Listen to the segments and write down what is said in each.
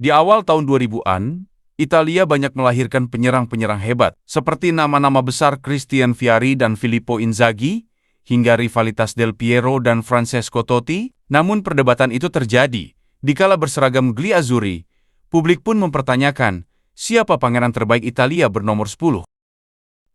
Di awal tahun 2000-an, Italia banyak melahirkan penyerang-penyerang hebat, seperti nama-nama besar Christian Vieri dan Filippo Inzaghi, hingga rivalitas Del Piero dan Francesco Totti. Namun perdebatan itu terjadi dikala berseragam Gli Azzurri. Publik pun mempertanyakan, siapa pangeran terbaik Italia bernomor 10?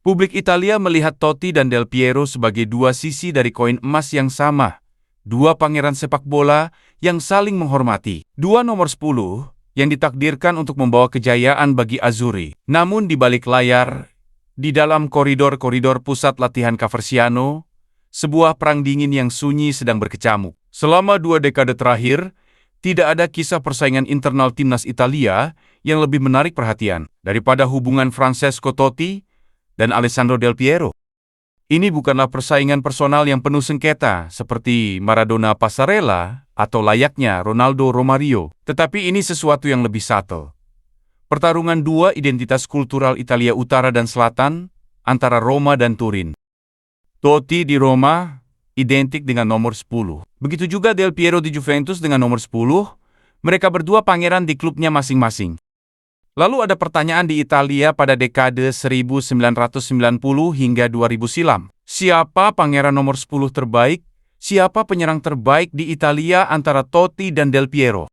Publik Italia melihat Totti dan Del Piero sebagai dua sisi dari koin emas yang sama, dua pangeran sepak bola yang saling menghormati, dua nomor 10 yang ditakdirkan untuk membawa kejayaan bagi Azzurri. Namun di balik layar, di dalam koridor-koridor pusat latihan Coverciano, sebuah perang dingin yang sunyi sedang berkecamuk. Selama 2 dekade terakhir, tidak ada kisah persaingan internal timnas Italia yang lebih menarik perhatian daripada hubungan Francesco Totti dan Alessandro Del Piero. Ini bukanlah persaingan personal yang penuh sengketa seperti Maradona Passarella atau layaknya Ronaldo Romario, tetapi ini sesuatu yang lebih subtle. Pertarungan dua identitas kultural Italia Utara dan Selatan antara Roma dan Turin. Totti di Roma identik dengan nomor 10. Begitu juga Del Piero di Juventus dengan nomor 10. Mereka berdua pangeran di klubnya masing-masing. Lalu ada pertanyaan di Italia pada dekade 1990 hingga 2000 silam. Siapa pangeran nomor 10 terbaik? Siapa penyerang terbaik di Italia antara Totti dan Del Piero?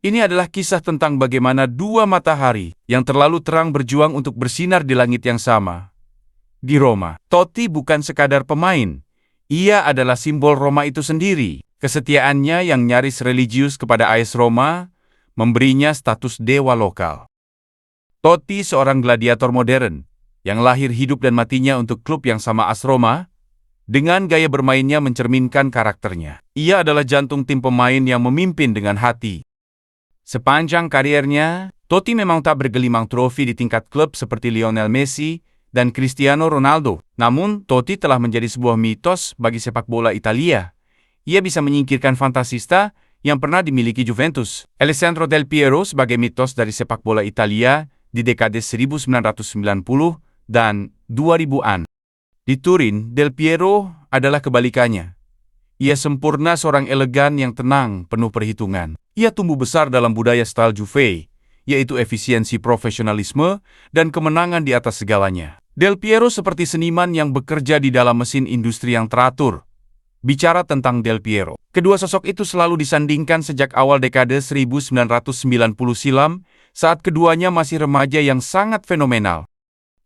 Ini adalah kisah tentang bagaimana dua matahari yang terlalu terang berjuang untuk bersinar di langit yang sama. Di Roma, Totti bukan sekadar pemain. Ia adalah simbol Roma itu sendiri. Kesetiaannya yang nyaris religius kepada AS Roma memberinya status dewa lokal. Totti seorang gladiator modern yang lahir hidup dan matinya untuk klub yang sama AS Roma. Dengan gaya bermainnya mencerminkan karakternya. Ia adalah jantung tim pemain yang memimpin dengan hati. Sepanjang kariernya, Totti memang tak bergelimang trofi di tingkat klub seperti Lionel Messi dan Cristiano Ronaldo. Namun, Totti telah menjadi sebuah mitos bagi sepak bola Italia. Ia bisa menyingkirkan fantasista yang pernah dimiliki Juventus. Alessandro Del Piero sebagai mitos dari sepak bola Italia di dekade 1990 dan 2000-an. Di Turin, Del Piero adalah kebalikannya. Ia sempurna, seorang elegan yang tenang, penuh perhitungan. Ia tumbuh besar dalam budaya style Juve, yaitu efisiensi, profesionalisme, dan kemenangan di atas segalanya. Del Piero seperti seniman yang bekerja di dalam mesin industri yang teratur. Bicara tentang Del Piero, kedua sosok itu selalu disandingkan sejak awal dekade 1990 silam, saat keduanya masih remaja yang sangat fenomenal.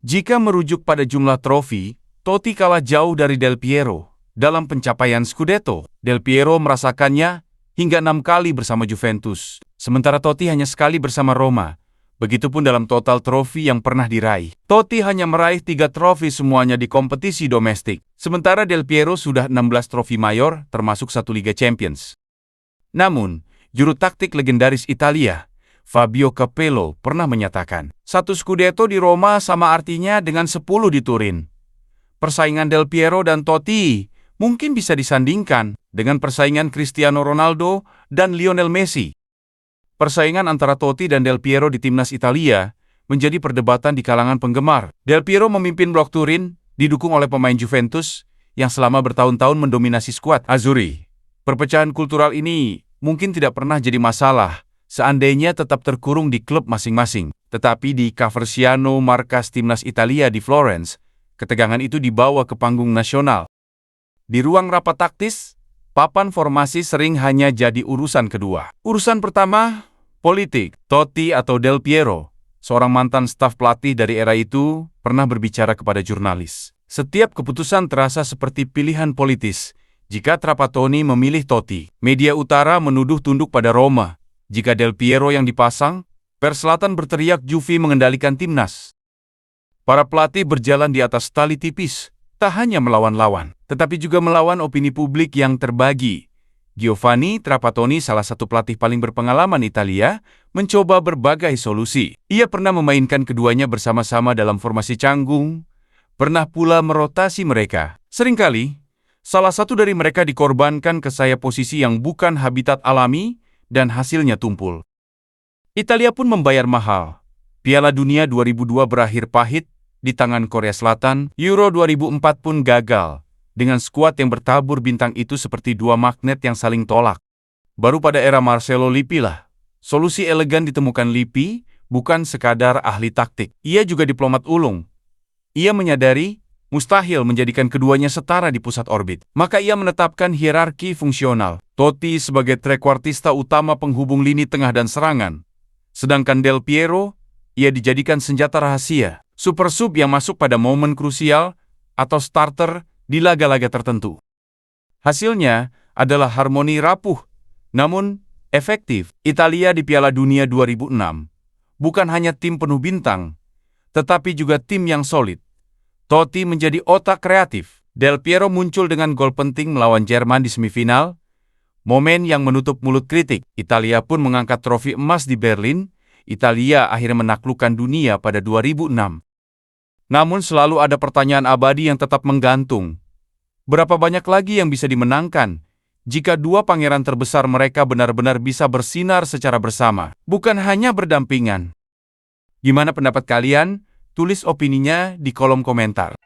Jika merujuk pada jumlah trofi, Totti kalah jauh dari Del Piero. Dalam pencapaian Scudetto, Del Piero merasakannya hingga 6 kali bersama Juventus, sementara Totti hanya sekali bersama Roma. Begitupun dalam total trofi yang pernah diraih. Totti hanya meraih 3 trofi, semuanya di kompetisi domestik, sementara Del Piero sudah 16 trofi mayor, termasuk 1 Liga Champions. Namun, juru taktik legendaris Italia, Fabio Capello, pernah menyatakan, 1 Scudetto di Roma sama artinya dengan 10 di Turin. Persaingan Del Piero dan Totti mungkin bisa disandingkan dengan persaingan Cristiano Ronaldo dan Lionel Messi. Persaingan antara Totti dan Del Piero di timnas Italia menjadi perdebatan di kalangan penggemar. Del Piero memimpin blok Turin, didukung oleh pemain Juventus yang selama bertahun-tahun mendominasi skuad Azzurri. Perpecahan kultural ini mungkin tidak pernah jadi masalah seandainya tetap terkurung di klub masing-masing. Tetapi di Coverciano, markas timnas Italia di Florence, ketegangan itu dibawa ke panggung nasional. Di ruang rapat taktis, papan formasi sering hanya jadi urusan kedua. Urusan pertama, politik. Totti atau Del Piero, seorang mantan staf pelatih dari era itu, pernah berbicara kepada jurnalis. Setiap keputusan terasa seperti pilihan politis. Jika Trapattoni memilih Totti, media utara menuduh tunduk pada Roma. Jika Del Piero yang dipasang, pers selatan berteriak Juve mengendalikan timnas. Para pelatih berjalan di atas tali tipis. Tak hanya melawan lawan, tetapi juga melawan opini publik yang terbagi. Giovanni Trapattoni, salah satu pelatih paling berpengalaman Italia, mencoba berbagai solusi. Ia pernah memainkan keduanya bersama-sama dalam formasi canggung, pernah pula merotasi mereka. Seringkali, salah satu dari mereka dikorbankan ke sayap posisi yang bukan habitat alami dan hasilnya tumpul. Italia pun membayar mahal. Piala Dunia 2002 berakhir pahit di tangan Korea Selatan. Euro 2004 pun gagal, dengan skuad yang bertabur bintang itu seperti dua magnet yang saling tolak. Baru pada era Marcelo Lippi lah, solusi elegan ditemukan. Lippi bukan sekadar ahli taktik, ia juga diplomat ulung. Ia menyadari mustahil menjadikan keduanya setara di pusat orbit. Maka ia menetapkan hierarki fungsional. Totti sebagai trequartista utama penghubung lini tengah dan serangan. Sedangkan Del Piero, ia dijadikan senjata rahasia, super sub yang masuk pada momen krusial atau starter di laga-laga tertentu. Hasilnya adalah harmoni rapuh, namun efektif. Italia di Piala Dunia 2006 bukan hanya tim penuh bintang, tetapi juga tim yang solid. Totti menjadi otak kreatif. Del Piero muncul dengan gol penting melawan Jerman di semifinal, momen yang menutup mulut kritik. Italia pun mengangkat trofi emas di Berlin. Italia akhirnya menaklukkan dunia pada 2006. Namun selalu ada pertanyaan abadi yang tetap menggantung. Berapa banyak lagi yang bisa dimenangkan jika dua pangeran terbesar mereka benar-benar bisa bersinar secara bersama, bukan hanya berdampingan? Gimana pendapat kalian? Tulis opininya di kolom komentar.